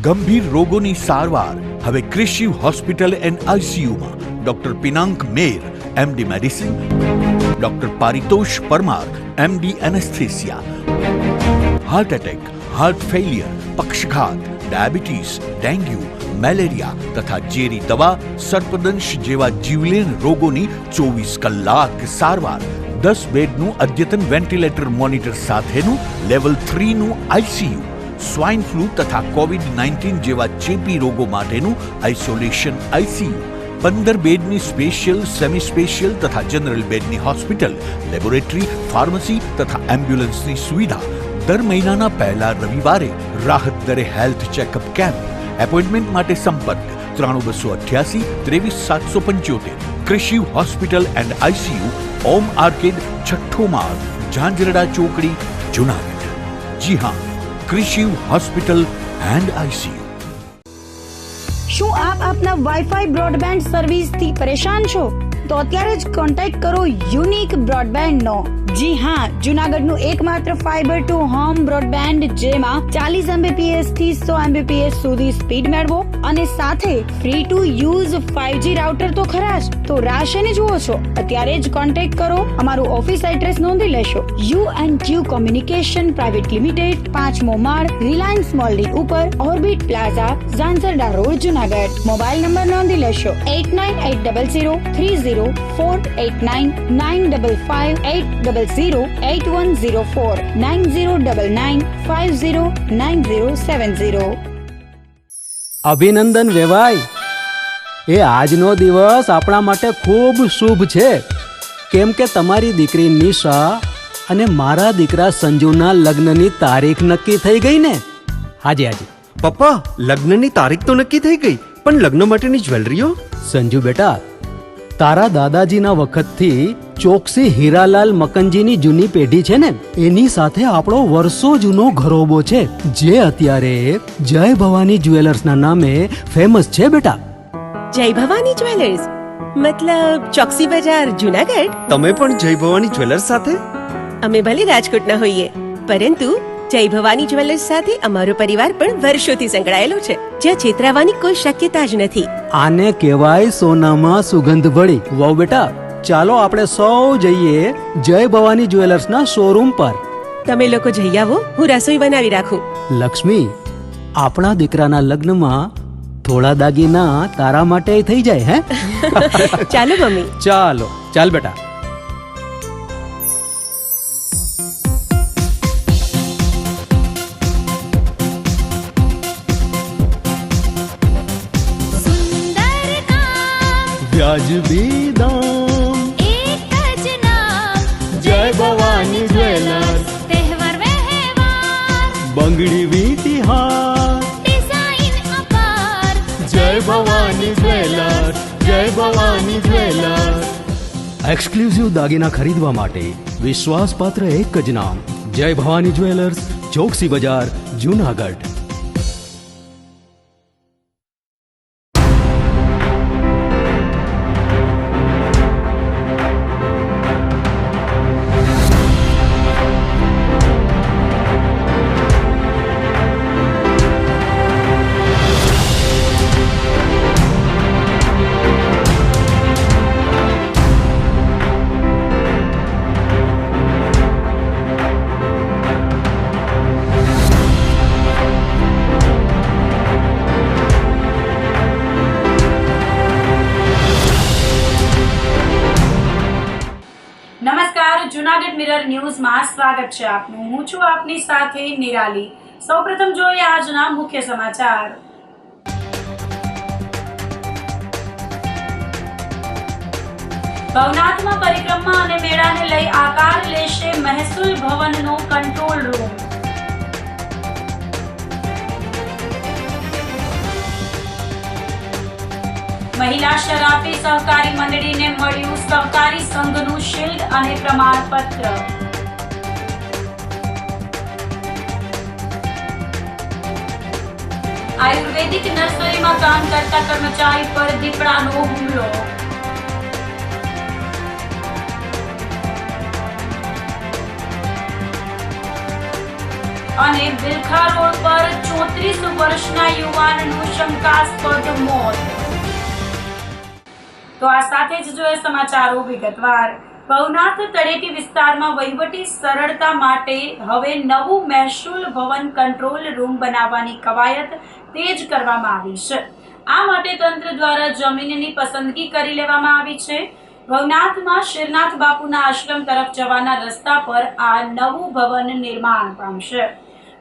ગંભીર રોગોની સારવાર હવે ક્રિશિવ હોસ્પિટલ એન્ડ આઈસીયુમાં doctor Pinank Mer MD medicine, doctor Paritosh Parmar MD anaesthesia, heart attack, heart failure, પક્ષઘાત, ડાયાબિટીસ, ડેન્ગ્યુ, મેલેરિયા તથા ઝેરી દવા, સર્પદંશ જેવા જીવલેણ રોગોની 24 કલાક સારવાર, 10 બેડનું અદ્યતન વેન્ટિલેટર મોનિટર સાથેનું લેવલ 3નું આઈસીયુ, સ્વાઇન ફ્લૂ તથા કોવિડ-19 જેવા ચેપી રોગો માટેનું આઇસોલેશન આઈસીયુ, 15 બેડની સ્પેશિયલ, સેમી સ્પેશિયલ તથા જનરલ બેડની હોસ્પિટલ, લેબોરેટરી, ફાર્મસી તથા એમ્બ્યુલન્સની સુવિધા, દર મહિનાના પહેલા રવિવારે રાહત દરે હેલ્થ ચેકઅપ કેમ્પ. એપોઇન્ટમેન્ટ માટે સંપર્ક 9288 23775. Krishiv hospital and ICU, Om arcade, છઠ્ઠો માળ, ઝાંઝરડા ચોકડી, જુનાગઢ. જી હા, ક્રિશિવ હોસ્પિટલ એન્ડ આઈસીયુ. શું આપ આપના વાઈફાઈ બ્રોડબેન્ડ સર્વિસથી પરેશાન છો? તો અત્યારે જ કોન્ટેક્ટ કરો યુનિક બ્રોડબેન્ડ નો. જી હા, જુનાગઢનું એકમાત્ર ફાઈબર ટુ હોમ બ્રોડબેન્ડ જેમાં 40 Mbps થી 100 Mbps સુધી સ્પીડ મેળવો અને સાથે free to use 5G router તો ખરા જ. તો રાહ શેની જુઓ છો? અત્યારે જ કોન્ટેક્ટ કરો. અમારું ઓફિસ એડ્રેસ નોંધી લેશો. U&Q કોમ્યુનિકેશન પ્રાઇવેટ લિમિટેડ, 5મો માળ, રિલાયન્સ મોલની ઉપર, orbit plaza, Zanzarda road, Junagadh. Mobile number નોંધી લેશો 89800304899558008104 9099509070. અભિનંદન વેવાય. એ આજનો દિવસ આપણા માટે ખૂબ શુભ છે, કેમ કે તમારી દીકરી નિશા અને મારા દીકરા સંજુના લગ્નની તારીખ નક્કી થઈ ગઈ ને. હાજી હાજી પપ્પા, લગ્નની તારીખ તો નક્કી થઈ ગઈ, પણ લગ્ન માટેની જ્વેલરીઓ? સંજુ બેટા, તારા દાદાજીના વખતથી ચોકસી હીરાલાલ મકનજીની જૂની પેઢી છે ને, એની સાથે આપણો વર્ષો જૂનો ઘરોબો છે, જે અત્યારે જય ભવાની જ્વેલર્સના નામે ફેમસ છે બેટા. જય ભવાની જ્વેલર્સ મતલબ ચોકસી બજાર, જુનાગઢ? તમે પણ જય ભવાની જ્વેલર્સ સાથે? અમે ભલે રાજકોટના હોઈએ, પરંતુ જય ભવાની જ્વેલર્સ સાથે અમારો પરિવાર પણ વર્ષોથી સંકળાયેલો છે, જ્યાં છેતરાવાની કોઈ શક્યતા જ નથી. આને કહેવાય સોનામાં સુગંધ ભળી. વાવ બેટા, ચાલો આપણે સૌ જઈએ જય ભવાની જ્વેલર્સના શોરૂમ પર. તમે લોકો જઈ આવો, હું રસોઈ બનાવી રાખું. લક્ષ્મી, આપણા દીકરાના લગ્નમાં થોડા દાગીના તારા માટે થઈ જાય. હે ચાલો મમ્મી. ચાલો ચાલ બેટા. વ્યાજબી દામ, એક જ નામ, જય ભવાની જ્વેલર્સ. તહેવાર વ્યવહાર, બંગડી વીંટી હાર, ડિઝાઇન અપાર, જય ભવાની જ્વેલર્સ, જય ભવાની જ્વેલર્સ. એક્સક્લુઝિવ દાગીના ખરીદવા માટે વિશ્વાસપાત્ર એક જ નામ, જય ભવાની જ્વેલર્સ, ચોકસી બજાર, જુનાગઢ. જુનાગઢ મિરર ન્યૂઝમાં સ્વાગત છે આપનું. હું છું આપની સાથે નિરાલી. સૌપ્રથમ જોઈએ આજના મુખ્ય સમાચાર. ભવનાથમાં પરિક્રમા અને મેળાને લઈ આકાર લેશે મહેસૂલ ભવનનો કંટ્રોલ રૂમ. મહિલા શરાબી સહકારી મંડળીને મળ્યું સહકારી સંઘનું શિલ્ડ અને પ્રમાણપત્ર. આયુર્વેદિક નર્સરીમાં કામ કરતા કર્મચારી પર દીપડાનો હુમલો. અને બિલખા રોડ પર 34 વર્ષના યુવાનનું શંકાસ્પદ મોત. તો આ સાથે જ જોઈએ સમાચારો વિગતવાર. ભવનાથ તળેટી વિસ્તારમાં વહીવટી સરળતા માટે હવે નવું મહેસૂલ ભવન કંટ્રોલ રૂમ બનાવવાની કવાયત તેજ કરવામાં આવી છે. આ માટે તંત્ર દ્વારા જમીનની પસંદગી કરી લેવામાં આવી છે. ભવનાથમાં શિરનાથ બાપુના આશ્રમ તરફ જવાના રસ્તા પર આ નવું ભવન નિર્માણ પામશે.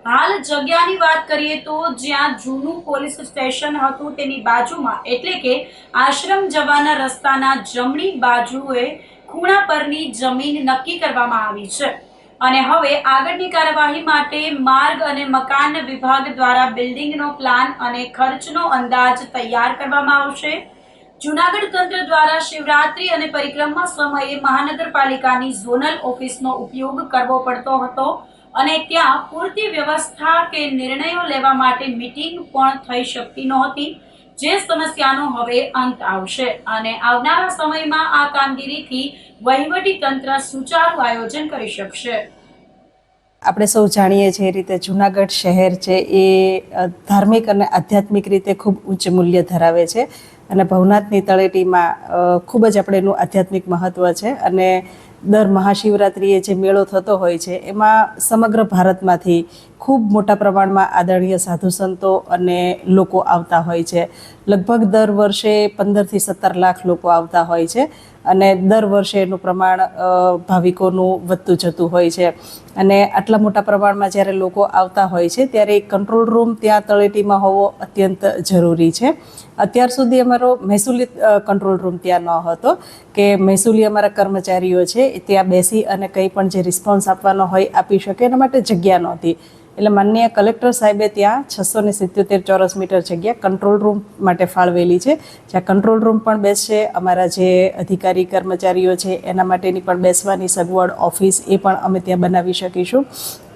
હાલ જગ્યાની વાત કરીએ તો જ્યાં જૂનું પોલીસ સ્ટેશન હતું તેની બાજુમાં એટલે કે આશ્રમ જવાના રસ્તાના જમણી બાજુએ ખૂણા પરની જમીન નક્કી કરવામાં આવી છે અને હવે આગળની કાર્યવાહી માટે માર્ગ અને મકાન વિભાગ દ્વારા બિલ્ડિંગનો પ્લાન અને ખર્ચનો અંદાજ તૈયાર કરવામાં આવશે. જૂનાગઢ તંત્ર દ્વારા શિવરાત્રી અને પરિક્રમા સમયે મહાનગરપાલિકાની ઝોનલ ઓફિસનો ઉપયોગ કરવો પડતો હતો અને ત્યાં પૂરતી વ્યવસ્થા કે નિર્ણયો લેવા માટે મીટિંગ પણ થઈ શકતી નહોતી, જે સમસ્યાનો હવે અંત આવશે અને આવનારા સમયમાં આ કામગીરીથી વહીવટી તંત્ર સુચારું આયોજન કરી શકશે. આપણે સૌ જાણીએ છીએ એ રીતે જૂનાગઢ શહેર છે એ ધાર્મિક અને આધ્યાત્મિક રીતે ખૂબ ઉચ્ચ મૂલ્ય ધરાવે છે અને ભવનાથની તળેટીમાં ખૂબ જ આપણે એનું આધ્યાત્મિક મહત્ત્વ છે અને દર મહાશિવરાત્રિએ જે મેળો થતો હોય છે એમાં સમગ્ર ભારતમાંથી ખૂબ મોટા પ્રમાણમાં આદરણીય સાધુ સંતો અને લોકો આવતા હોય છે. લગભગ દર વર્ષે 15 થી 17 લાખ લોકો આવતા હોય છે અને દર વર્ષે એનું પ્રમાણ ભાવિકોનું વધતું જતું હોય છે અને આટલા મોટા પ્રમાણમાં જ્યારે લોકો આવતા હોય છે ત્યારે એક કંટ્રોલ રૂમ ત્યાં તળેટીમાં હોવો અત્યંત જરૂરી છે. અત્યાર સુધી અમારો મહેસૂલી કંટ્રોલ રૂમ ત્યાં ન હતો કે મહેસૂલી અમારા કર્મચારીઓ છે ત્યાં બેસી અને કંઈ પણ જે રિસ્પોન્સ આપવાનો હોય આપી શકે એના માટે જગ્યા નહોતી. એટલે માનનીય કલેક્ટર સાહેબે ત્યાં 677 ચોરસ મીટર જગ્યા કંટ્રોલ રૂમ માટે ફાળવેલી છે, જ્યાં કંટ્રોલ રૂમ પણ બેસશે, અમારા જે અધિકારી કર્મચારીઓ છે એના માટેની પણ બેસવાની સગવડ, ઓફિસ એ પણ અમે ત્યાં બનાવી શકીશું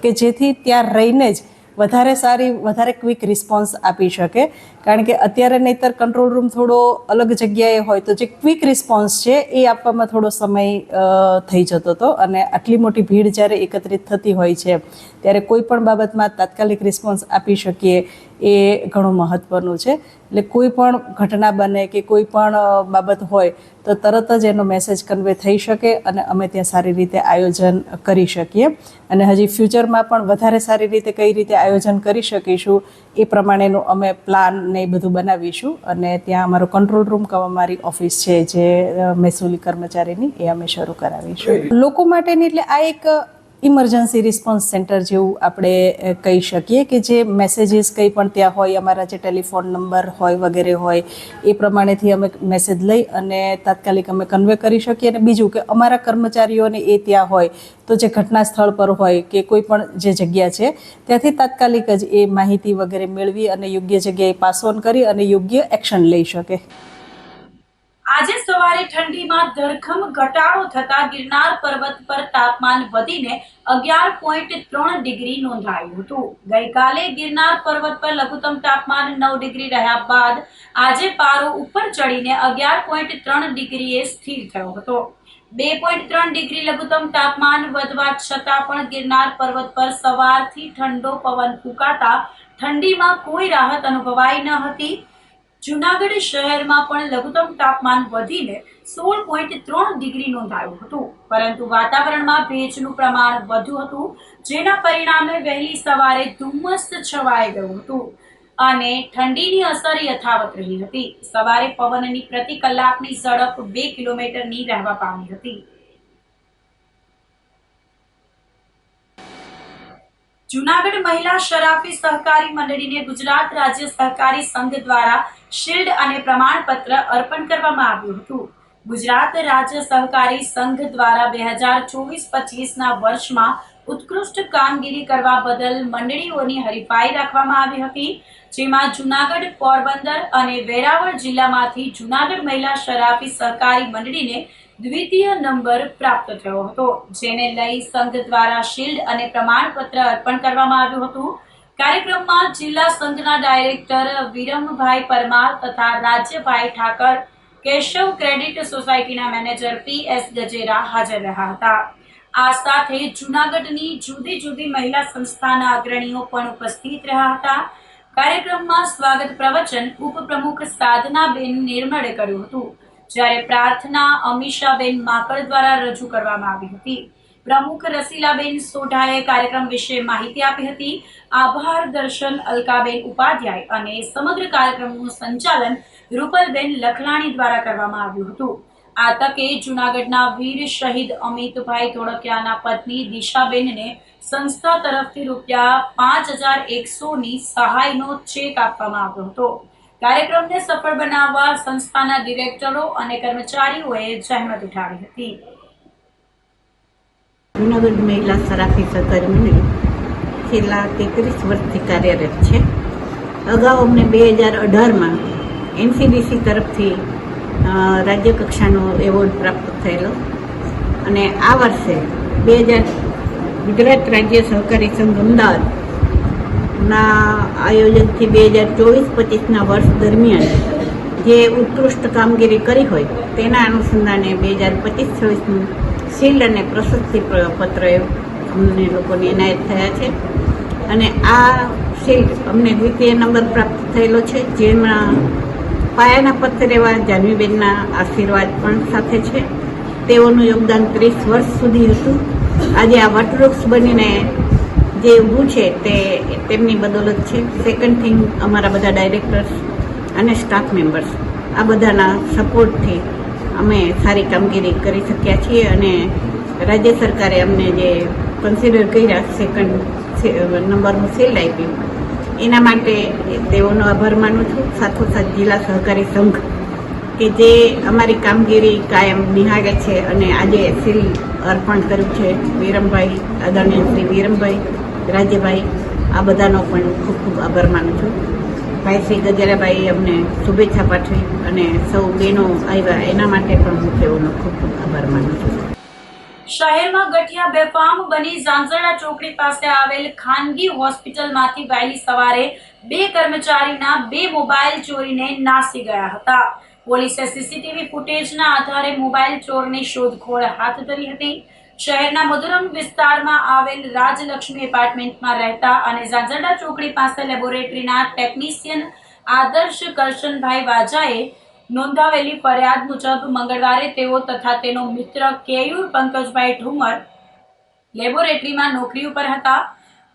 કે જેથી ત્યાં રહીને જ વધારે ક્વિક રિસ્પોન્સ આપી શકે. કારણ કે અત્યારે નહીંતર કંટ્રોલ રૂમ થોડો અલગ જગ્યાએ હોય તો જે ક્વિક રિસ્પોન્સ છે એ આપવામાં થોડો સમય થઈ જતો હતો અને આટલી મોટી ભીડ જ્યારે એકત્રિત થતી હોય છે ત્યારે કોઈ પણ બાબતમાં તાત્કાલિક રિસ્પોન્સ આપી શકીએ એ ઘણું મહત્ત્વનું છે. એટલે કોઈ પણ ઘટના બને કે કોઈ પણ બાબત હોય તો તરત જ એનો મેસેજ કન્વે થઈ શકે અને અમે ત્યાં સારી રીતે આયોજન કરી શકીએ અને હજી ફ્યુચરમાં પણ વધારે સારી રીતે કઈ રીતે આયોજન કરી શકીશું એ પ્રમાણેનું અમે પ્લાન ને એ બધું બનાવીશું અને ત્યાં અમારો કંટ્રોલ રૂમ કે અમારી ઓફિસ છે જે મહેસૂલી કર્મચારીની એ અમે શરૂ કરાવીશું. લોકો માટેની એટલે આ એક ઇમરજન્સી રિસ્પોન્સ સેન્ટર જેવું આપણે કહી શકીએ કે જે મેસેજીસ કંઈ પણ ત્યાં હોય, અમારા જે ટેલિફોન નંબર હોય વગેરે હોય એ પ્રમાણેથી અમે મેસેજ લઈ અને તાત્કાલિક અમે કન્વે કરી શકીએ. અને બીજું કે અમારા કર્મચારીઓને એ ત્યાં હોય તો જે ઘટના સ્થળ પર હોય કે કોઈ પણ જે જગ્યા છે ત્યાંથી તાત્કાલિક જ એ માહિતી વગેરે મેળવી અને યોગ્ય જગ્યાએ પાસ ઓન કરી અને યોગ્ય એક્શન લઈ શકે. આજે સવારે ઠંડીમાં ધરખમ ઘટાડો થતા ગિરનાર પર્વત પર તાપમાન વધીને 11.3 ડિગ્રી નોંધાયું હતું. ગઈકાલે ગિરનાર પર્વત પર લઘુત્તમ તાપમાન 9 ડિગ્રી રહ્યા બાદ આજે પારો ઉપર ચડીને 11.3 ડિગ્રીએ સ્થિર થયો હતો. 2.3 ડિગ્રી લઘુત્તમ તાપમાન વધવા છતાં પણ ગિરનાર પર્વત પર સવારથી ઠંડો પવન ફૂંકાતા ઠંડીમાં કોઈ રાહત અનુભવાઈ ન હતી. જૂનાગઢ શહેરમાં પણ લઘુત્તમ તાપમાન વધીને 16.3 ડિગ્રી નોંધાયું હતું, પરંતુ વાતાવરણમાં ભેજનું પ્રમાણ વધુ હતું, જેના પરિણામે વહેલી સવારે ધુમ્મસ છવાઈ ગયું હતું અને ઠંડીની અસર યથાવત રહી હતી. સવારે પવનની પ્રતિ કલાકની ઝડપ 2 કિલોમીટરની રહેવા પામી હતી. જૂનાગઢ મહિલા શરાફી સહકારી મંડળીને ગુજરાત રાજ્ય સહકારી સંઘ દ્વારા શિલ્ડ અને પ્રમાણપત્ર અર્પણ કરવામાં આવ્યું હતું. ગુજરાત રાજ્ય સહકારી સંઘ દ્વારા 2024-25ના વર્ષમાં ઉત્કૃષ્ટ કામગીરી કરવા બદલ મંડળીઓની હરીફાઈ રાખવામાં આવી હતી, જેમાં જૂનાગઢ, પોરબંદર અને વેરાવળ જિલ્લામાંથી જૂનાગઢ મહિલા શરાફી સહકારી મંડળીને દ્વિતીય નંબર પ્રાપ્ત થયો હતો, જેને લઈ સંઘ દ્વારા શિલ્ડ અને પ્રમાણપત્ર અર્પણ કરવામાં આવ્યું હતું. કાર્યક્રમમાં જિલ્લા સંઘના ડાયરેક્ટર વિરમભાઈ પરમાર તથા રાજ્યભાઈ ઠાકર, કેશવ ક્રેડિટ સોસાયટીના મેનેજર PS ગજેરા હાજર રહ્યા હતા. આ સાથે જૂનાગઢની જુદી જુદી મહિલા સંસ્થાના અગ્રણીઓ પણ ઉપસ્થિત રહ્યા હતા. કાર્યક્રમમાં સ્વાગત પ્રવચન ઉપપ્રમુખ સાધનાબેન નિર્મળે કર્યું હતું, જ્યારે પ્રાર્થના અમીષાબેન માકડ દ્વારા રજૂ કરવામાં આવી હતી. પ્રમુખ રસીલાબેન સોઢાએ કાર્યક્રમ વિશે માહિતી આપી હતી. આભાર દર્શન અલકાબેન ઉપાધ્યાય અને સમગ્ર કાર્યક્રમનું સંચાલન રૂપલબેન લખલાણી દ્વારા કરવામાં આવ્યું હતું. આ તકે જૂનાગઢના વીર શહીદ અમિતભાઈ ધોળકિયાના પત્ની દિશાબેનને સંસ્થા તરફથી ₹5100ની સહાયનો ચેક આપવામાં આવ્યો હતો. કાર્યક્રમને સફળ બનાવવા સંસ્થાના ડિરેક્ટરો અને કર્મચારીઓએ જહેમત ઉઠાવી હતી. જૂનાગઢ મહિલા સરાફી સહકારી મંડળી છેલ્લા 33 વર્ષથી કાર્યરત છે. અગાઉ અમને 2018માં NCDC તરફથી રાજ્ય કક્ષાનો એવોર્ડ પ્રાપ્ત થયેલો અને આ વર્ષે ગુજરાત રાજ્ય સહકારી સંઘ અમદાવાદના આયોજનથી 2024-25ના વર્ષ દરમિયાન જે ઉત્કૃષ્ટ કામગીરી કરી હોય તેના અનુસંધાને 2025-26નું શિલ્ડ અને પ્રશસ્તિ પત્ર અમને લોકોને એનાયત થયા છે અને આ શિલ્ડ અમને દ્વિતીય નંબર પ્રાપ્ત થયેલો છે, જેમાં પાયાના પથ્થર એવા જાનવીબેનના આશીર્વાદ પણ સાથે છે. તેઓનું યોગદાન 30 વર્ષ સુધી હતું. આજે આ વટવૃક્ષ બનીને જે ઊભું છે તે તેમની બદોલત છે. સેકન્ડ થિંગ, અમારા બધા ડાયરેક્ટર્સ અને સ્ટાફ મેમ્બર્સ આ બધાના સપોર્ટથી અમે સારી કામગીરી કરી શક્યા છીએ અને રાજ્ય સરકારે અમને જે કન્સિડર કર્યા સેકન્ડ નંબરનું શિલ્ડ આપ્યું એના માટે તેઓનો આભાર માનું છું. સાથોસાથ જિલ્લા સહકારી સંઘ કે જે અમારી કામગીરી કાયમ નિહાળે છે અને આજે શિલ્ડ અર્પણ કર્યું છે, વિરમભાઈ, આદરણીય શ્રી વિરમભાઈ, રાજ્યભાઈ, આ બધાનો પણ ખૂબ ખૂબ આભાર માનું છું. ભાઈ શ્રી ગજેરાભાઈ અમને શુભેચ્છા પાઠવી અને સૌ બહેનો આવ્યા એના માટે પણ હું તેઓનો ખૂબ ખૂબ આભાર માનું છું. શહેરમાં ગઠિયા બેફામ બની ઝાંઝરડા ચોકડી પાસે આવેલ ખાનગી હોસ્પિટલમાંથી વહેલી સવારે 2 કર્મચારીના 2 મોબાઈલ ચોરીને નાસી ગયા હતા. પોલીસે સીસીટીવી ફૂટેજના આધારે મોબાઈલ ચોરની શોધખોળ હાથ ધરી હતી. શહેરના મધુરમ વિસ્તારમાં આવેલ રાજલક્ષ્મી એપાર્ટમેન્ટમાં રહેતા અને ઝાંઝરડા ચોકડી પાસે લેબોરેટરીના ટેકનિશિયન આદર્શ કરશનભાઈ વાજાએ નોંધાવેલી ફરિયાદ મુજબ મંગળવારે તેઓ તથા તેનો મિત્ર કેયુર પંકજભાઈ ઠુમર લેબોરેટરીમાં નોકરી ઉપર હતા.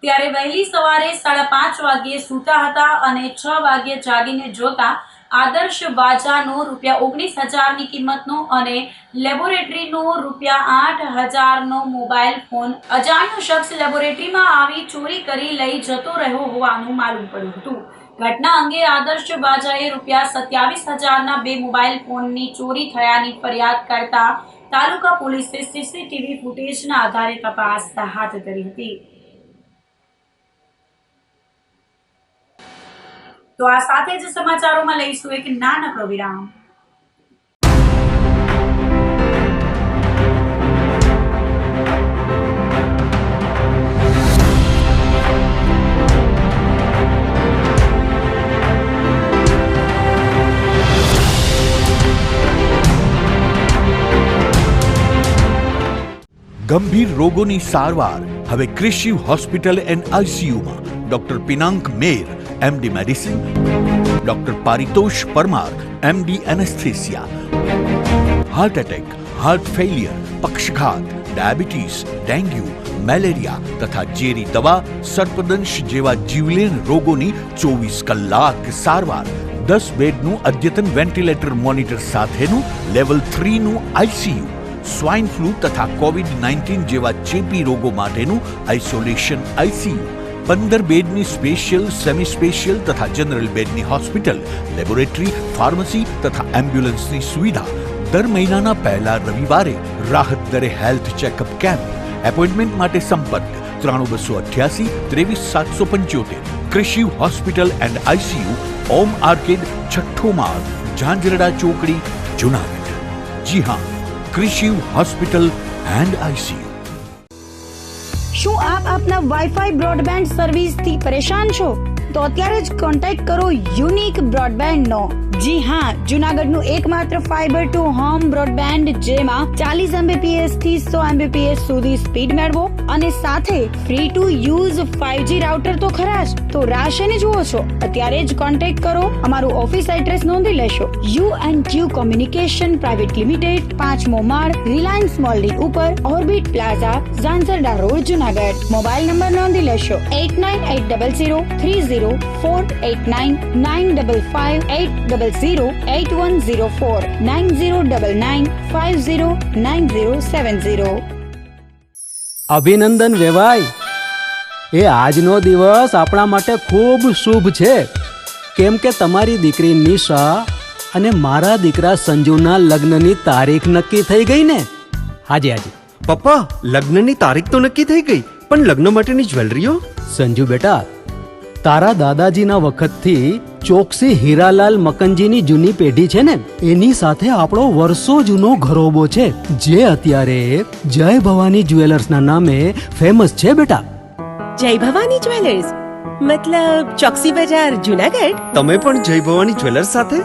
ત્યારે વહેલી સવારે 5:30 વાગ્યે સૂતા હતા અને 6 વાગ્યે જાગીને જોતા આદર્શ વાજાનો ₹19,000ની કિંમતનો અને લેબોરેટરીનો ₹8,000નો મોબાઈલ ફોન અજાણ્યો શખ્સ લેબોરેટરીમાં આવી ચોરી કરી લઈ જતો રહ્યો હોવાનું માલુમ પડ્યું હતું. ઘટના અંગે આદર્શ વાજાએ ₹27,000ના 2 મોબાઈલ ફોનની ચોરી થયાની ફરિયાદ કરતા તાલુકા પોલીસે સીસીટીવી ફૂટેજના આધારે તપાસ હાથ ધરી હતી. તો આ સાથે જ સમાચારોમાં લઈશું એક નાનકડો વિરામ. ગંભીર રોગોની સારવાર હવે ક્રિશિવ હોસ્પિટલ એન્ડ આઈસીયુમાં doctor Pinank Mer MD medicine, doctor Paritosh Parmar MD anaesthesia, heart attack, heart failure, પક્ષઘાત, ડાયાબિટીસ, ડેન્ગ્યુ, મેલેરિયા તથા ઝેરી દવા, સર્પદંશ જેવા જીવલેણ રોગોની 24 કલાક સારવાર, 10 બેડનું અદ્યતન વેન્ટિલેટર મોનિટર સાથેનું લેવલ 3નું આઈસીયુ, સ્વાઇન ફ્લૂ તથા કોવિડ-19 જેવા ચેપી રોગો માટેનું આઇસોલેશન આઈસીયુ, 15 બેડની સ્પેશિયલ, સેમી સ્પેશિયલ તથા જનરલ બેડની હોસ્પિટલ, લેબોરેટરી, ફાર્મસી તથા એમ્બ્યુલન્સની સુવિધા, દર મહિનાના પહેલા રવિવારે રાહત દરે હેલ્થ ચેકઅપ કેમ્પ. એપોઇન્ટમેન્ટ માટે સંપર્ક 9288 23775. Krishiv hospital and ICU, Om arcade, છઠ્ઠો માળ, ઝાંઝરડા ચોકડી, જૂનાગઢ. જી હા, ક્રિશિવ હોસ્પિટલ એન્ડ આઈસીયુ. શું આપ આપના વાઈફાઈ બ્રોડબેન્ડ સર્વિસથી પરેશાન છો? તો અત્યારે જ કોન્ટેક્ટ કરો યુનિક બ્રોડબેન્ડ નો. જી હા, જુનાગઢનું એકમાત્ર ફાઈબર ટુ હોમ બ્રોડબેન્ડ જેમાં 40 Mbps થી 100 Mbps સુધી સ્પીડ મેળવો અને સાથે free to use 5G router તો ખરા જ. તો રાહ શેની જુઓ છો? અત્યારે જ કોન્ટેક્ટ કરો. અમારું ઓફિસ એડ્રેસ નોંધી લેશો. U&Q કોમ્યુનિકેશન પ્રાઇવેટ લિમિટેડ, 5મો માળ, રિલાયન્સ મોલની ઉપર, orbit plaza, Zanzarda road, Junagadh. Mobile number નોંધી લેશો 89803048995580808104 9099509070. અભિનંદન વેવાય. એ આજનો દિવસ આપણા માટે ખૂબ શુભ છે, કેમ કે તમારી દીકરી નિશા અને મારા દીકરા સંજુના લગ્નની તારીખ નક્કી થઈ ગઈ ને. હાજી હાજી પપ્પા, લગ્નની તારીખ તો નક્કી થઈ ગઈ, પણ લગ્ન માટેની જ્વેલરીઓ? સંજુ બેટા, તારા દાદાજીના વખતથી ચોકસી હીરાલાલ મકનજીની જૂની પેઢી છે ને, એની સાથે આપણો વર્ષો જૂનો ઘરોબો છે, જે અત્યારે જય ભવાની જ્વેલર્સના નામે ફેમસ છે બેટા. જય ભવાની જ્વેલર્સ મતલબ ચોકસી બજાર, જુનાગઢ? તમે પણ જય ભવાની જ્વેલર્સ સાથે?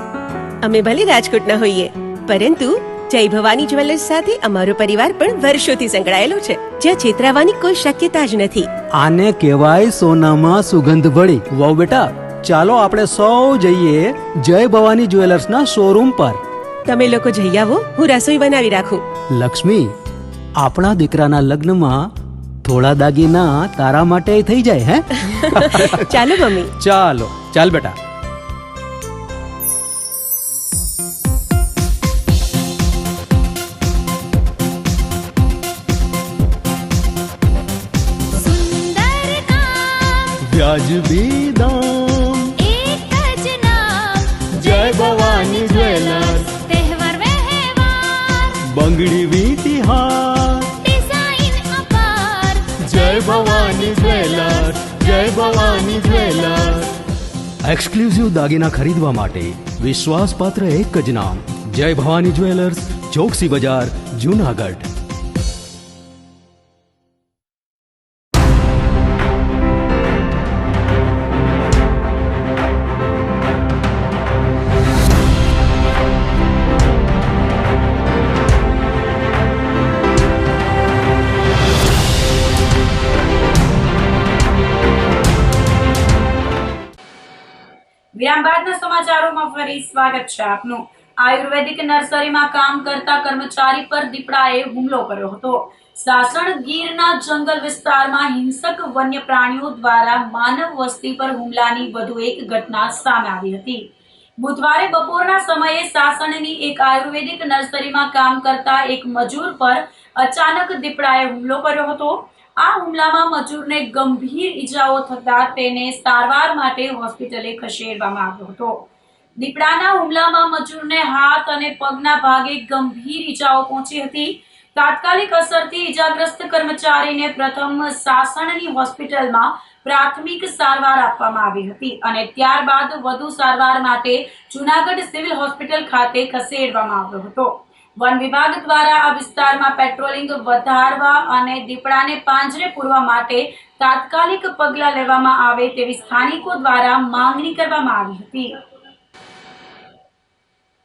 અમે ભલે રાજકોટના હોઈએ, પરંતુ જય ભવાની જ્વેલર્સ સાથે અમારો પરિવાર પણ વર્ષોથી સંકળાયેલો છે, જ્યાં છેતરાવાની કોઈ શક્યતા જ નથી. આને કહેવાય સોનામાં સુગંધ ભળી. વાવ બેટા, ચાલો આપણે સૌ જઈએ જય ભવાની જ્વેલર્સના શોરૂમ પર. તમે લોકો જઈ આવો, હું રસોઈ બનાવી રાખું. લક્ષ્મી, આપણા દીકરાના લગ્નમાં થોડા દાગીના તારા માટે થઈ જાય. હે ચાલો મમ્મી. ચાલો ચાલ બેટા. સુંદર કામ વ્યાજબી દામ, એક જ નામ જય ભવાની જ્વેલર્સ, તહેવાર વ્યવહાર બંગડી વીટી હાર, ડિઝાઇન અપાર જય ભવાની જ્વેલર્સ, જય ભવાની જ્વેલર્સ. એક્સક્લુઝિવ દાગીના ખરીદવા માટે વિશ્વાસપાત્ર એક જ નામ, જય ભવાની જ્વેલર્સ, ચોકસી બજાર, જુનાગઢ. વિરામ બાદના સમાચારોમાં ફરી સ્વાગત છે આપનું. આયુર્વેદિક નર્સરીમાં કામ કરતા કર્મચારી પર દીપડાએ હુમલો કર્યો હતો. સાસણ ગીરના જંગલ વિસ્તારમાં હિંસક વન્ય પ્રાણીઓ દ્વારા માનવ વસ્તી પર હુમલાની વધુ એક ઘટના સામે આવી હતી. બુધવારે બપોરના સમયે સાસણની એક આયુર્વેદિક નર્સરીમાં કામ કરતા એક મજૂર પર અચાનક દીપડાએ હુમલો કર્યો હતો. આ હુમલામાં મજૂરને ગંભીર ઈજાઓ થતા તેને સારવાર માટે હોસ્પિટલે ખસેડવામાં આવ્યો હતો. દીપડાના હુમલામાં મજૂરને હાથ અને પગના ભાગે ગંભીર ઈજાઓ પહોંચી હતી. તાત્કાલિક અસરથી ઈજાગ્રસ્ત કર્મચારીને પ્રથમ સાસણની હોસ્પિટલમાં પ્રાથમિક સારવાર આપવામાં આવી હતી અને ત્યારબાદ વધુ સારવાર માટે જૂનાગઢ સિવિલ હોસ્પિટલ ખાતે ખસેડવામાં આવ્યો હતો. વન વિભાગ દ્વારા આ વિસ્તારમાં પેટ્રોલિંગ વધારવા અને દીપડાને પાંજરે પૂરવા માટે તાત્કાલિક પગલાં લેવામાં આવે તેવી સ્થાનિકો દ્વારા માંગણી કરવામાં આવી હતી.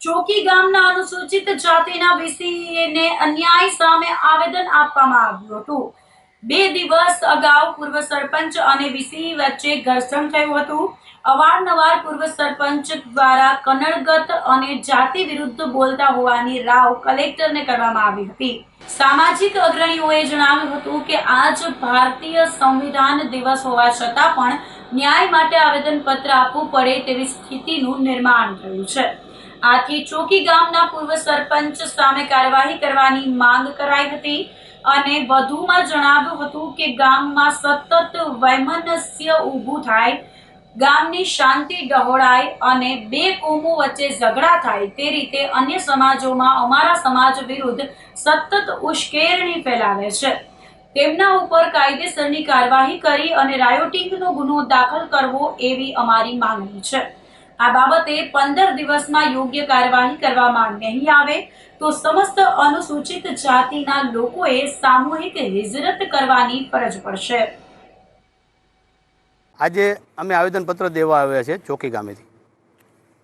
ચોકી ગામના અનુસૂચિત જાતિના વીસીને અન્યાય સામે આવેદન આપવામાં આવ્યું હતું. 2 દિવસ અગાઉ પૂર્વ સરપંચ અને વીસી વચ્ચે ઘર્ષણ થયું હતું. અવારનવાર પૂર્વ સરપંચ દ્વારા કનડગત અને જાતિ વિરુદ્ધ બોલતા હોવાની રાવ કલેક્ટરને કરવામાં આવી હતી. સામાજિક અગ્રણીઓએ જણાવ્યું હતું કે આજ ભારતીય સંવિધાન દિવસ હોવા છતાં પણ ન્યાય માટે આવેદનપત્ર આપવું પડે તેવી સ્થિતિનું નિર્માણ થયું છે. આથી ચોકી ગામના પૂર્વ સરપંચ સામે કાર્યવાહી કરવાની માંગ કરાઈ હતી અને વધુમાં જણાવ્યું હતું કે ગામમાં સતત વૈમનસ્ય ઊભું થાય, ગામની શાંતિ ડહોળાય અને બે કોમો વચ્ચે ઝઘડા થાય તે રીતે અન્ય સમાજોમાં અમારા સમાજ વિરુદ્ધ સતત ઉશ્કેરણી ફેલાવે છે. તેમના ઉપર કાયદેસરની કાર્યવાહી કરી અને રાયોટિંગનો ગુનો દાખલ કરવો એવી અમારી માંગણી છે. આ બાબતે 15 દિવસમાં યોગ્ય કાર્યવાહી કરવામાં નહીં આવે તો સમસ્ત અનુસૂચિત જાતિના લોકોએ સામૂહિક હિજરત કરવાની ફરજ પડશે. આજે અમે આવેદનપત્ર દેવા આવ્યા છે ચોકી ગામેથી.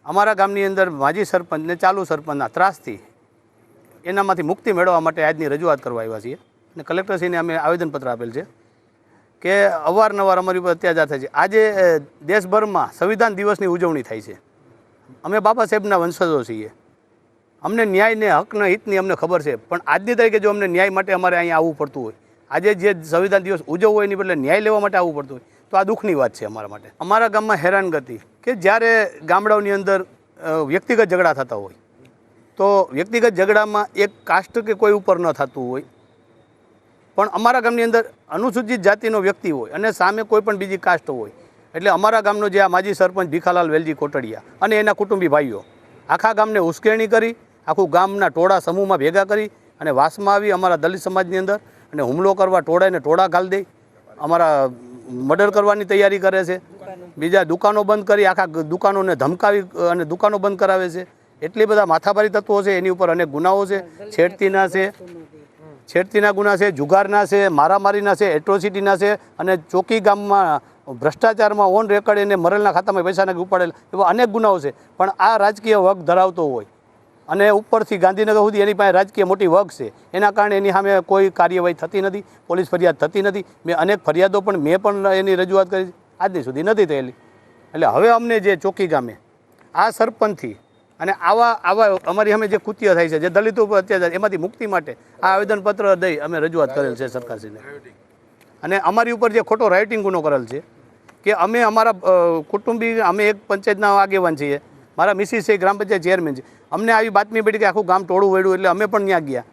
અમારા ગામની અંદર માજી સરપંચ ને ચાલુ સરપંચના ત્રાસથી એનામાંથી મુક્તિ મેળવવા માટે આજની રજૂઆત કરવા આવ્યા છીએ અને કલેક્ટરશ્રીને અમે આવેદનપત્ર આપેલ છે કે અવારનવાર અમારી ઉપર અત્યાચાર થાય છે. આજે દેશભરમાં સંવિધાન દિવસની ઉજવણી થાય છે. અમે બાબા સાહેબના વંશજો છીએ. અમને ન્યાયને હકને હિતની અમને ખબર છે, પણ આજની તારીખે જો અમને ન્યાય માટે અમારે અહીંયા આવવું પડતું હોય, આજે જે સંવિધાન દિવસ ઉજવવો હોય એની બદલે ન્યાય લેવા માટે આવવું પડતું હોય, તો આ દુઃખની વાત છે અમારા માટે. અમારા ગામમાં હેરાનગતિ કે જ્યારે ગામડાઓની અંદર વ્યક્તિગત ઝઘડા થતા હોય તો વ્યક્તિગત ઝઘડામાં એક કાસ્ટ કે કોઈ ઉપર ન થતું હોય, પણ અમારા ગામની અંદર અનુસૂચિત જાતિનો વ્યક્તિ હોય અને સામે કોઈ પણ બીજી કાસ્ટ હોય, એટલે અમારા ગામનો જે આ માજી સરપંચ ભીખાલાલ વેલજી કોટડિયા અને એના કુટુંબી ભાઈઓ આખા ગામને ઉશ્કેરણી કરી, આખું ગામના ટોળા સમૂહમાં ભેગા કરી અને વાસમાં આવી અમારા દલિત સમાજની અંદર અને હુમલો કરવા, ટોળાને ટોળા ઘાલ દઈ અમારા મર્ડર કરવાની તૈયારી કરે છે. બીજા દુકાનો બંધ કરી આખા દુકાનોને ધમકાવી અને દુકાનો બંધ કરાવે છે. એટલી બધા માથાભારી તત્વો છે, એની ઉપર અનેક ગુનાઓ છે. છેડતીના ગુના છે, જુગારના છે, મારામારીના છે, એટ્રોસિટીના છે અને ચોકી ગામમાં ભ્રષ્ટાચારમાં ઓન રેકર્ડ એને મરેલના ખાતામાં પૈસા નાખી ઉપાડેલ એવા અનેક ગુનાઓ છે. પણ આ રાજકીય વગ ધરાવતો હોય અને ઉપરથી ગાંધીનગર સુધી એની પાસે રાજકીય મોટી વગ છે, એના કારણે એની સામે કોઈ કાર્યવાહી થતી નથી, પોલીસ ફરિયાદ થતી નથી. મેં અનેક ફરિયાદો મેં પણ એની રજૂઆત કરી, આજની સુધી નથી થયેલી. એટલે હવે અમને જે ચોકી ગામે આ સરપંચથી અને આવા અમારી સામે જે કૃત્ય થાય છે, જે દલિતો ઉપર અત્યાચાર, એમાંથી મુક્તિ માટે આ આવેદનપત્ર દઈ અમે રજૂઆત કરેલ છે સરકારશ્રીને. અને અમારી ઉપર જે ખોટો રાઇટિંગ ગુનો કરેલ છે કે અમે અમારા કુટુંબી, અમે એક પંચાયતના આગેવાન છીએ, મારા મિસિસ છે ગ્રામ પંચાયત ચેરમેન છે, અમને આવી બાતમી પડી કે આખું ગામ ટોળું વેડ્યું, એટલે અમે પણ ત્યાં ગયા.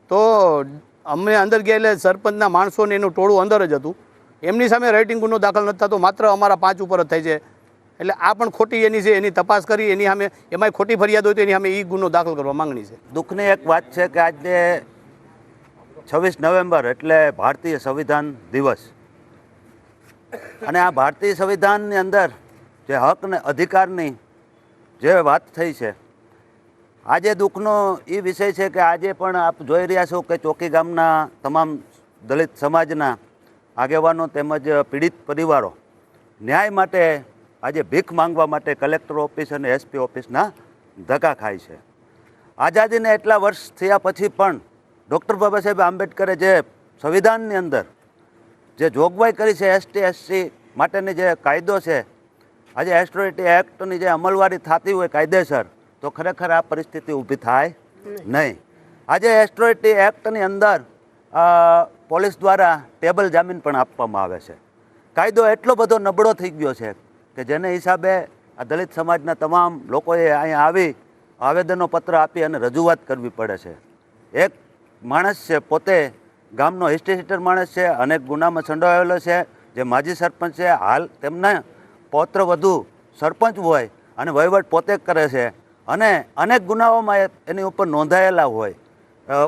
તો અમે અંદર ગયા એટલે સરપંચના માણસોને એનું ટોળું અંદર જ હતું, એમની સામે રાઇટિંગ ગુનો દાખલ નથી થતો, માત્ર અમારા 5 ઉપર જ થાય છે. એટલે આ પણ ખોટી એની છે, એની તપાસ કરી એની સામે એમાંય ખોટી ફરિયાદ હોય તો એની સામે એ ગુનો દાખલ કરવા માંગણી છે. દુઃખની એક વાત છે કે આજે 26 નવેમ્બર એટલે ભારતીય સંવિધાન દિવસ, અને આ ભારતીય સંવિધાનની અંદર જે હક અને અધિકારની જે વાત થઈ છે, આજે દુઃખનો એ વિષય છે કે આજે પણ આપ જોઈ રહ્યા છો કે ચોકી ગામના તમામ દલિત સમાજના આગેવાનો તેમજ પીડિત પરિવારો ન્યાય માટે આજે ભીખ માંગવા માટે કલેક્ટર ઓફિસ અને એસપી ઓફિસના ધક્કા ખાય છે. આઝાદીને એટલા વર્ષ થયા પછી પણ ડૉક્ટર બાબા સાહેબ આંબેડકરે જે સંવિધાનની અંદર જે જોગવાઈ કરી છે એસટી એસસી માટેની જે કાયદો છે, આજે એટ્રોસિટી એક્ટની જે અમલવારી થતી હોય કાયદેસર, તો ખરેખર આ પરિસ્થિતિ ઊભી થાય નહીં. આજે એટ્રોસિટી એક્ટની અંદર પોલીસ દ્વારા ટેબલ જામીન પણ આપવામાં આવે છે. કાયદો એટલો બધો નબળો થઈ ગયો છે કે જેને હિસાબે આ દલિત સમાજના તમામ લોકોએ અહીંયા આવી આવેદનો પત્ર આપી અને રજૂઆત કરવી પડે છે. એક માણસ છે, પોતે ગામનો હિસ્ટ્રી સીટર માણસ છે, અનેક ગુનામાં સંડોવાયેલો છે, જે માજી સરપંચ છે, હાલ તેમના પૌત્ર વધુ સરપંચ હોય અને વહીવટ પોતે કરે છે, અને અનેક ગુનાઓમાં એની ઉપર નોંધાયેલા હોય,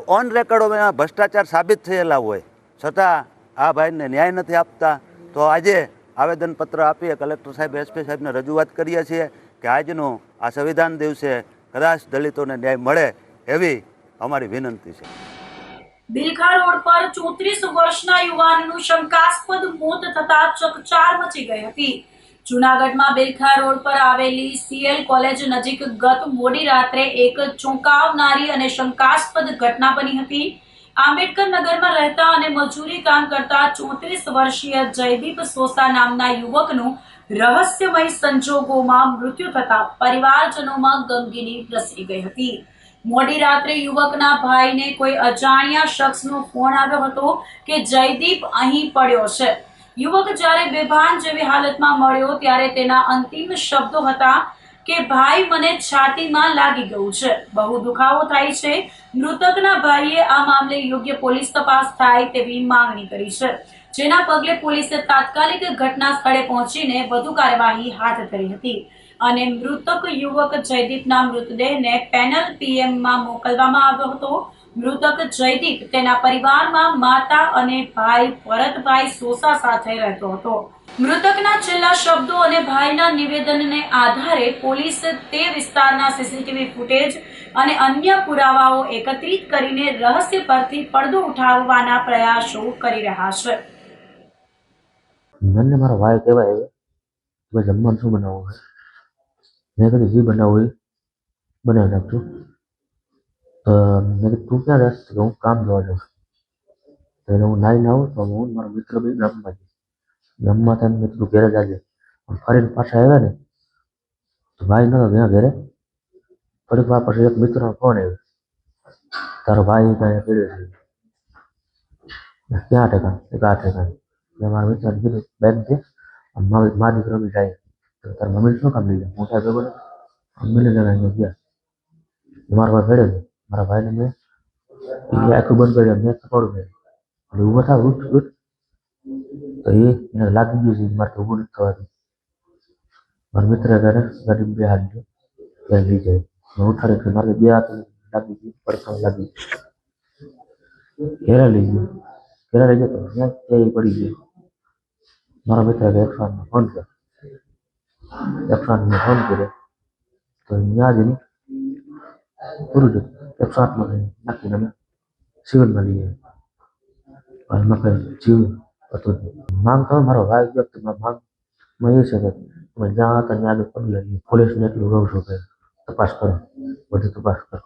ઓન રેકર્ડોમાં ભ્રષ્ટાચાર સાબિત થયેલા હોય, છતાં આ ભાઈને ન્યાય નથી આપતા. તો આજે આવેદનપત્ર આપીએ કલેક્ટર સાહેબ, એસપી સાહેબને રજૂઆત કરીએ છીએ કે આજનું આ સંવિધાન દિવસે કદાચ દલિતોને ન્યાય મળે એવી અમારી વિનંતી છે. બિલખા રોડ પર 34 વર્ષના યુવાનનું શંકાસ્પદ મોત થતા ચકચાર મચી ગઈ હતી. જૂનાગઢમાં બિલખા રોડ પર આવેલી સીએલ કોલેજ નજીક ગત મોડી રાત્રે એક ચોંકાવનારી અને શંકાસ્પદ ઘટના બની હતી. આંબેડકર નગરમાં રહેતા અને મજૂરી કામ કરતા 34 વર્ષીય જયદીપ સોસા નામના યુવકનું રહસ્યમય સંજોગોમાં મૃત્યુ થતા પરિવારજનોમાં ગમગીની પ્રસરી ગઈ હતી. મોડી રાત્રે યુવકના ભાઈને કોઈ અજાણ્યા શખ્સનો ફોન આવ્યો હતો કે જયદીપ અહીં પડ્યો છે. યુવક જ્યારે બેભાન જેવી હાલતમાં મળ્યો ત્યારે તેના અંતિમ શબ્દો હતા કે ભાઈ મને છાતીમાં લાગી ગયું છે, બહુ દુખાવો થાય છે. મૃતકના ભાઈએ આ મામલે યોગ્ય પોલીસ તપાસ થાય તેવી માંગણી કરી છે, જેના પગલે પોલીસે તાત્કાલિક ઘટના સ્થળે પહોંચીને વધુ કાર્યવાહી હાથ ધરી હતી અને મૃતક યુવક જયદીપના મૃતદેહને પેનલ પીએમમાં મોકલવામાં આવ્યો હતો. મૃતક જયદીપ તેના પરિવારમાં માતા અને ભાઈ ભરતભાઈ સોસા સાથે રહેતો હતો. મૃતકના છેલ્લા શબ્દો અને ભાઈના નિવેદનને આધારે પોલીસ તે વિસ્તારના સીસીટીવી ફૂટેજ અને અન્ય પુરાવાઓ એકત્રિત કરીને રહસ્ય પરથી પડદો ઉઠાવવાના પ્રયાસો કરી રહ્યા છે. મને મારો ભાઈ કહેવાય હવે જમવાનું શું બનાવવું છે? મેં કીધું જે બનાવવું એ બનાવી નાખજો. તો મેં કીધું તું ક્યાં રહેશ? કે હું કામ જોવા જાઉં છું. તો એને હું નાઈને આવું તો હું મારો મિત્ર બી ગામમાં જઈશ. ગામમાં થઈને મેં કીધું ઘેરે જાજે. ફરીને પાછા આવ્યા ને તો ભાઈ નતો ત્યાં ઘેરે. થોડીક વાર પછી એક મિત્રનો ફોન આવ્યો, તારો ભાઈ ત્યાં પડ્યો છે. ક્યાં ઠેકાણ? એક આ ઠેકાણ. મેં મારા મિત્રને કીધું બેન છે મારા દીકરો બી જાય તો તારા મમ્મીને શું કામ લઈ જાય? હું સાહેબ ખબર મમ્મીને લઈને અહીંયા ગયા. મારા ભાઈ ભેડે છે. મારા ભાઈને મેં આખું બંધ કરી મેં ખબર મેં એટલે ઊભો થાવ ઉઠ ઉઠ તો એને લાગી ગયું છે મારે તો ઊભું નથી થવાતું. મારા મિત્ર ઘરે ગાડી બે હાથ ગયો ત્યારે લઈ જાય. મેં ઉઠાડી કે મારે બે હાથ લાગી ગઈ પડખા લાગી ઘેરા લઈ ગયો. ઘેરા લઈ ગયો તો ત્યાં ત્યાં પડી ગયો. મારા મિત્ર 108 ફોન કર્યો. 108 ફોન કર્યો તો ત્યાં જઈને પૂરું થયું. 108 નાખીને અમે સિવિલમાં લઈ ગયા. એમાં કંઈ જીવ હતું જ નહીં. માંગ તો મારો ભાઈ ગયો તો માંગમાં એ છે કે તમે જ્યાં હતા ત્યાં આગળ પગલાં લઈએ. પોલીસને એટલું કહું છું કે તપાસ કરો, બધી તપાસ કરો.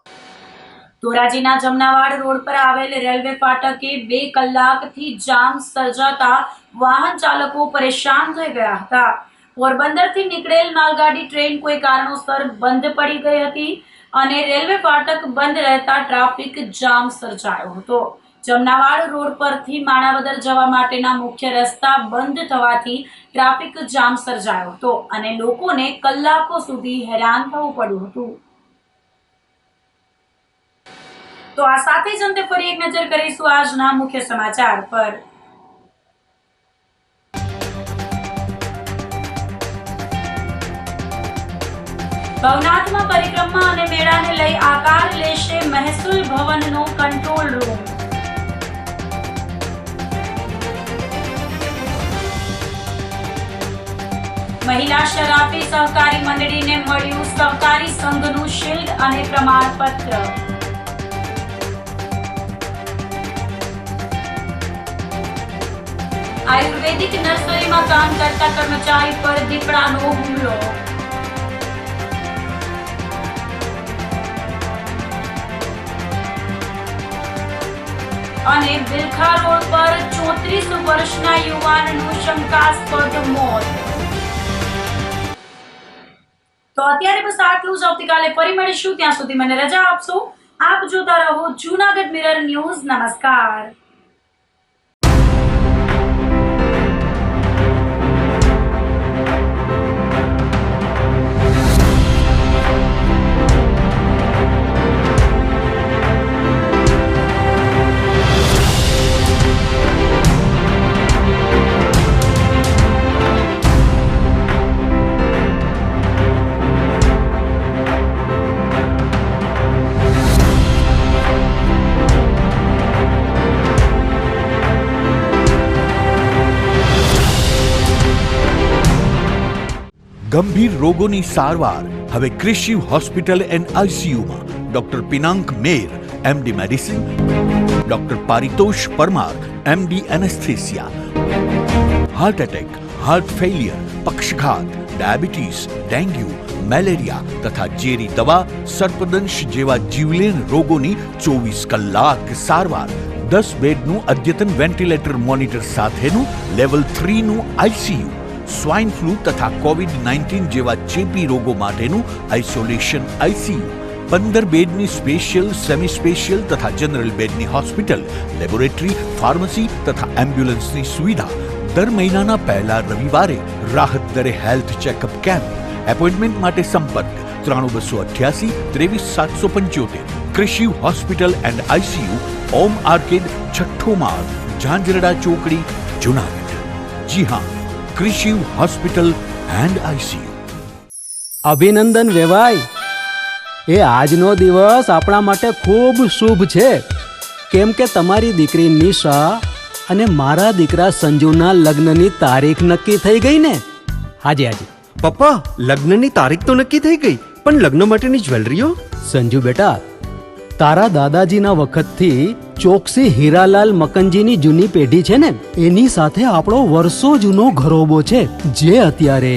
ધોરાજીના જમનાવાડ રોડ પર આવેલ રેલવે ફાટકે 2 કલાકથી જામ સર્જાતા વાહન ચાલકો પરેશાન થઈ ગયા હતા. પોરબંદરથી નીકળેલ માલગાડી ટ્રેન કોઈ કારણોસર બંધ પડી ગઈ હતી અને રેલવે ફાટક બંધ રહેતા ટ્રાફિક જામ સર્જાયો હતો. જમનાવાડ રોડ પરથી માણાવદર જવા માટેના મુખ્ય રસ્તા બંધ થવાથી ટ્રાફિક જામ સર્જાયો હતો અને લોકોને કલાકો સુધી હેરાન થવું પડ્યું હતું. તો આ સાથે જ અંતે ફરી એક નજર કરીશું આજના મુખ્ય સમાચાર પર. ભવનાથમાં પરિક્રમા અને મેળાને લઈ આકાર લેશે મહેસૂલ ભવનનો કંટ્રોલ રૂમ. મહિલા શરાબી સહકારી મંડળીને મળ્યું સહકારી સંઘનું શિલ્ડ અને પ્રમાણપત્ર. આયુર્વેદિક નર્સરીમાં કામ કરતા કર્મચારી પર દીપડાનો હુમલો. અને બિલખા રોડ પર 34 વર્ષના યુવાનનું શંકાસ્પદ મોત. તો અત્યારે બસ આટલું જ. આવતીકાલે ફરી મળીશું. ત્યાં સુધી મને રજા આપશો. આપ જોતા રહો જૂનાગઢ મિરર ન્યૂઝ. નમસ્કાર. ગંભીર રોગોની સારવાર હવે કૃષિ હોસ્પિટલ એન્ડ આઈસીયુમાં doctor Pinank Mer MD medicine, doctor Paritosh Parmar MD anaesthesia. Heart attack, heart failure, પક્ષઘાત, ડાયાબિટીસ, ડેન્ગ્યુ, મેલેરિયા તથા ઝેરી દવા, સર્પદંશ જેવા જીવલેણ રોગોની 24 કલાક સારવાર. 10 બેડનું અદ્યતન વેન્ટિલેટર મોનિટર સાથેનું લેવલ 3નું આઈસીયુ. સ્વાઇન ફ્લૂ તથા કોવિડ-19 જેવા ચેપી રોગો માટેનું આઇસોલેશન આઈસીયુ. 15 બેડની સ્પેશિયલ, સેમી સ્પેશિયલ તથા જનરલ બેડની હોસ્પિટલ, લેબોરેટરી, ફાર્મસી તથા એમ્બ્યુલન્સની સુવિધા. દર મહિનાના પહેલા રવિવારે રાહત દરે હેલ્થ ચેકઅપ કેમ્પ. એપોઇન્ટમેન્ટ માટે સંપર્ક 9288 23775. કૃષિ hospital and ICU, Om arcade, છઠ્ઠો માળ, ઝાંઝરડા ચોકડી, જુનાગઢ. જી હા, કૃષિ હોસ્પિટલ એન્ડ આઈસીયુ. અભિનંદન વેવાય. એ આજનો દિવસ આપણા માટે ખૂબ શુભ છે, કેમ કે તમારી દીકરી નિશા અને મારા દીકરા સંજુના લગ્નની તારીખ નક્કી થઈ ગઈ ને. હાજી હાજી પપ્પા, લગ્નની તારીખ તો નક્કી થઈ ગઈ, પણ લગ્ન માટેની જ્વેલરીઓ? સંજુ બેટા, તારા દાદાજીના વખતથી ચોકસી હીરાલાલ મકનજીની જૂની પેઢી છે ને એની સાથે આપણો વર્ષો જૂનો ઘરોબો છે જે અત્યારે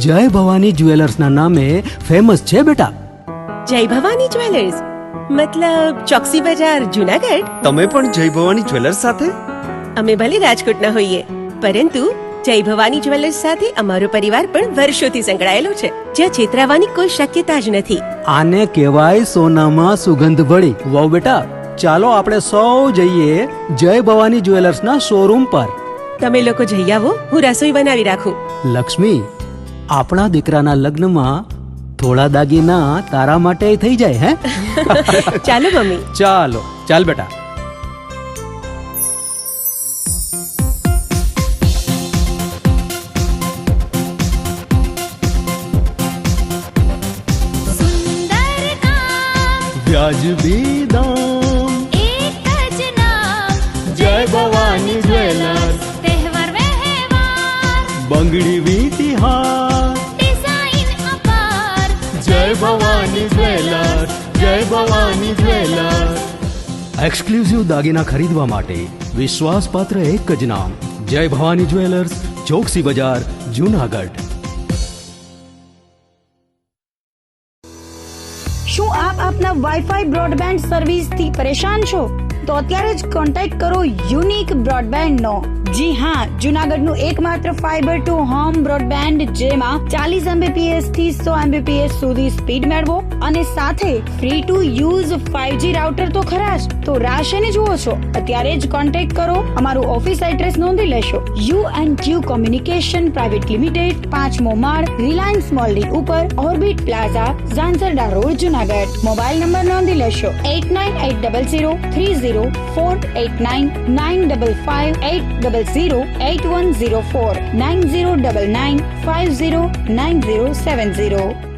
જય ભવાની જ્વેલર્સના નામે ફેમસ છે બેટા. જય ભવાની જ્વેલર્સ મતલબ ચોકસી બજાર જુનાગઢ. તમે પણ જય ભવાની જ્વેલર્સ સાથે? અમે ભલે રાજકોટના હોઈએ પરંતુ જય ભવાની જ્વેલર્સ સાથે અમારો પરિવાર પણ વર્ષોથી સંકળાયેલો છે, જ્યાં છેતરાવાની કોઈ શક્યતા જ નથી. આને કહેવાય સોનામાં સુગંધ ભળી. વાવ બેટા, ચાલો આપણે સૌ જઈએ જય ભવાની જ્વેલર્સના શોરૂમ પર. તમે લોકો જઈ આવો, હું રસોઈ બનાવી રાખું. લક્ષ્મી, આપણા દીકરાના લગ્નમાં થોડા દાગીના તારા માટે થઈ જાય હે? ચાલો મમ્મી. ચાલો ચાલ બેટા. સુંદર કામ વ્યાજબી દામ, એક જ નામ જય ભવાની જ્વેલર્સ. તહેવાર વ્યવહાર બંગડી વીંટી હાર, ડિઝાઇન અપાર જય ભવાની જ્વેલર્સ, જય ભવાની જ્વેલર્સ. એક્સક્લુઝિવ દાગીના ખરીદવા માટે વિશ્વાસપાત્ર એક જ નામ, જય ભવાની જ્વેલર્સ, ચોકસી બજાર, જુનાગઢ. શું આપ આપના વાઈફાઈ બ્રોડબેન્ડ સર્વિસથી પરેશાન છો? તો અત્યારે જ કોન્ટેક્ટ કરો યુનિક બ્રોડબેન્ડ નો. જી હા, જુનાગઢનું એકમાત્ર ફાઈબર ટુ હોમ બ્રોડબેન્ડ જેમાં 40 Mbps થી 100 Mbps સુધી સ્પીડ મેળવો અને સાથે free to use 5G router તો ખરા જ. તો રાહ શેને જુઓ છો? અત્યારે જ કોન્ટેક્ટ કરો. અમારું ઓફિસ એડ્રેસ નોંધી લેશો. U&Q કોમ્યુનિકેશન પ્રાઇવેટ લિમિટેડ, 5મો માળ, રિલાયન્સ મોલની ઉપર, orbit plaza, Zanzarda road, Junagadh. Mobile number નોંધી લેશો 89803048995585080081049099509070.